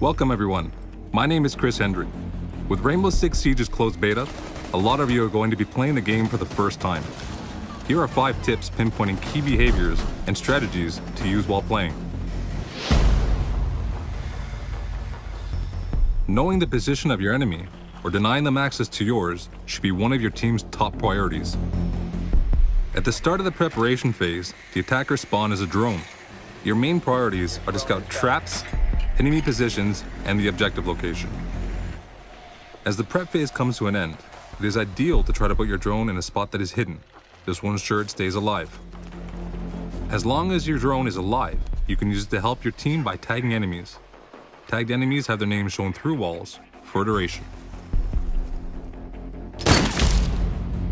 Welcome everyone. My name is Chris Hendry. With Rainbow Six Siege's closed beta, a lot of you are going to be playing the game for the first time. Here are 5 tips pinpointing key behaviors and strategies to use while playing. Knowing the position of your enemy or denying them access to yours should be one of your team's top priorities. At the start of the preparation phase, the attacker spawn is a drone. Your main priorities are to scout traps, enemy positions, and the objective location. As the prep phase comes to an end, it is ideal to try to put your drone in a spot that is hidden. This will ensure it stays alive. As long as your drone is alive, you can use it to help your team by tagging enemies. Tagged enemies have their names shown through walls for duration.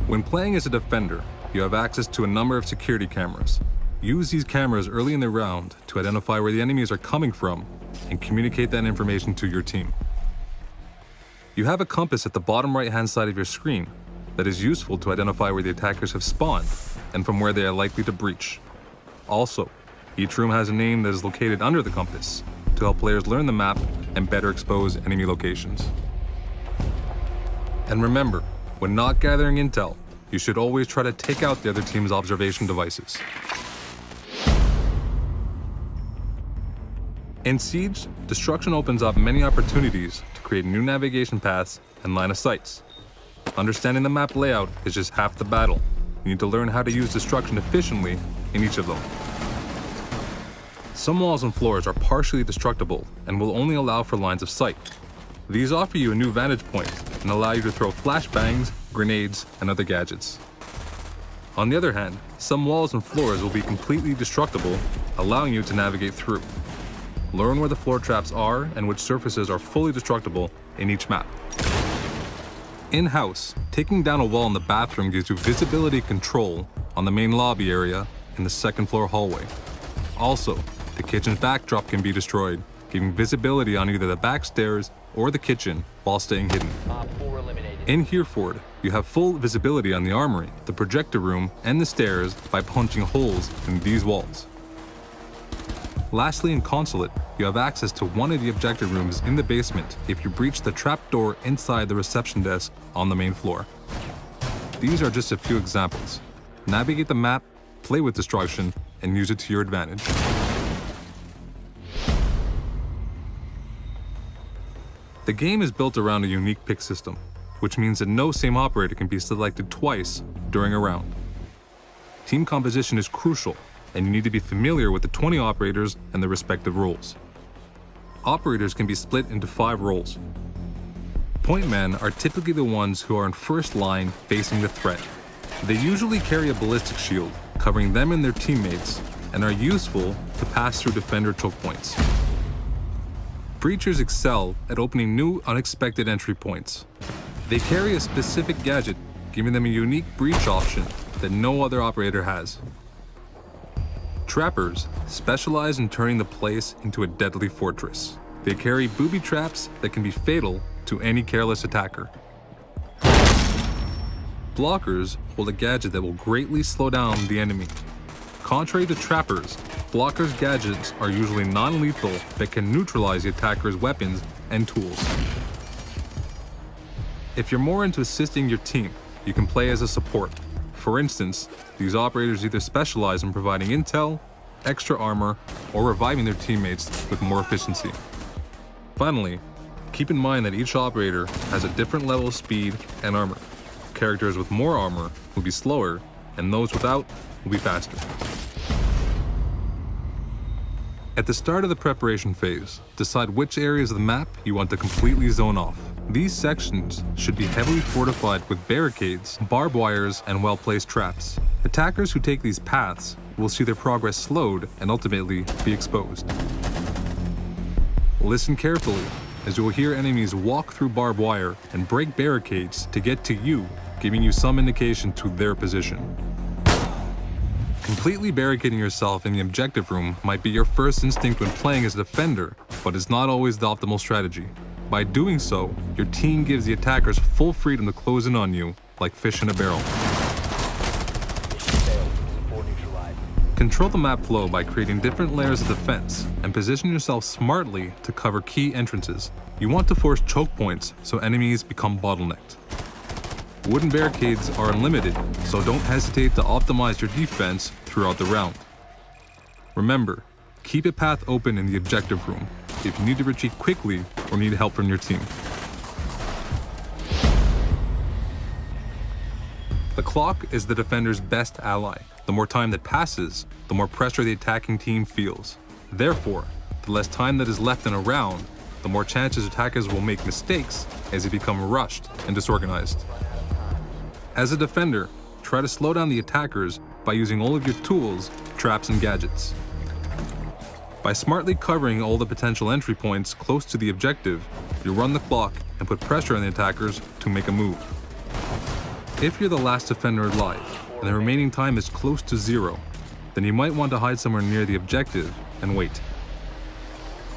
When playing as a defender, you have access to a number of security cameras. Use these cameras early in the round to identify where the enemies are coming from and communicate that information to your team. You have a compass at the bottom right-hand side of your screen that is useful to identify where the attackers have spawned and from where they are likely to breach. Also, each room has a name that is located under the compass to help players learn the map and better expose enemy locations. And remember, when not gathering intel, you should always try to take out the other team's observation devices. In Siege, destruction opens up many opportunities to create new navigation paths and line of sights. Understanding the map layout is just half the battle. You need to learn how to use destruction efficiently in each of them. Some walls and floors are partially destructible and will only allow for lines of sight. These offer you a new vantage point and allow you to throw flashbangs, grenades, and other gadgets. On the other hand, some walls and floors will be completely destructible, allowing you to navigate through. Learn where the floor traps are and which surfaces are fully destructible in each map. In-house, taking down a wall in the bathroom gives you visibility control on the main lobby area in the second floor hallway. Also, the kitchen's backdrop can be destroyed, giving visibility on either the back stairs or the kitchen while staying hidden. In Hereford, you have full visibility on the armory, the projector room, and the stairs by punching holes in these walls. Lastly, in Consulate, you have access to one of the objective rooms in the basement if you breach the trapdoor inside the reception desk on the main floor. These are just a few examples. Navigate the map, play with destruction, and use it to your advantage. The game is built around a unique pick system, which means that no same operator can be selected twice during a round. Team composition is crucial, and you need to be familiar with the 20 operators and their respective roles. Operators can be split into 5 roles. Point men are typically the ones who are in first line facing the threat. They usually carry a ballistic shield, covering them and their teammates, and are useful to pass through defender choke points. Breachers excel at opening new, unexpected entry points. They carry a specific gadget, giving them a unique breach option that no other operator has. Trappers specialize in turning the place into a deadly fortress. They carry booby traps that can be fatal to any careless attacker. Blockers hold a gadget that will greatly slow down the enemy. Contrary to trappers, blockers' gadgets are usually non-lethal but can neutralize the attacker's weapons and tools. If you're more into assisting your team, you can play as a support. For instance, these operators either specialize in providing intel, extra armor, or reviving their teammates with more efficiency. Finally, keep in mind that each operator has a different level of speed and armor. Characters with more armor will be slower, and those without will be faster. At the start of the preparation phase, decide which areas of the map you want to completely zone off. These sections should be heavily fortified with barricades, barbed wires, and well-placed traps. Attackers who take these paths will see their progress slowed and ultimately be exposed. Listen carefully, as you will hear enemies walk through barbed wire and break barricades to get to you, giving you some indication to their position. Completely barricading yourself in the objective room might be your first instinct when playing as a defender, but it's not always the optimal strategy. By doing so, your team gives the attackers full freedom to close in on you like fish in a barrel. Control the map flow by creating different layers of defense and position yourself smartly to cover key entrances. You want to force choke points so enemies become bottlenecked. Wooden barricades are unlimited, so don't hesitate to optimize your defense throughout the round. Remember, keep a path open in the objective room if you need to retreat quickly or need help from your team. The clock is the defender's best ally. The more time that passes, the more pressure the attacking team feels. Therefore, the less time that is left in a round, the more chances attackers will make mistakes as they become rushed and disorganized. As a defender, try to slow down the attackers by using all of your tools, traps, and gadgets. By smartly covering all the potential entry points close to the objective, you run the clock and put pressure on the attackers to make a move. If you're the last defender alive, and the remaining time is close to 0, then you might want to hide somewhere near the objective and wait.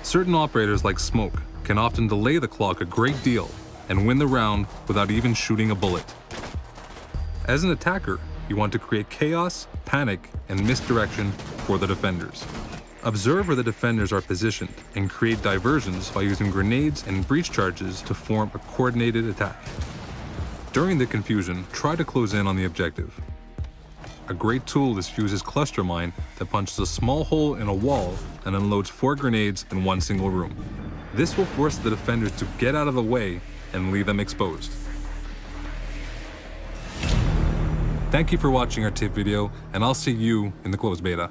Certain operators like Smoke can often delay the clock a great deal and win the round without even shooting a bullet. As an attacker, you want to create chaos, panic, and misdirection for the defenders. Observe where the defenders are positioned and create diversions by using grenades and breach charges to form a coordinated attack. During the confusion, try to close in on the objective. A great tool is Fuse's cluster mine that punches a small hole in a wall and unloads 4 grenades in one single room. This will force the defenders to get out of the way and leave them exposed. Thank you for watching our tip video, and I'll see you in the closed beta.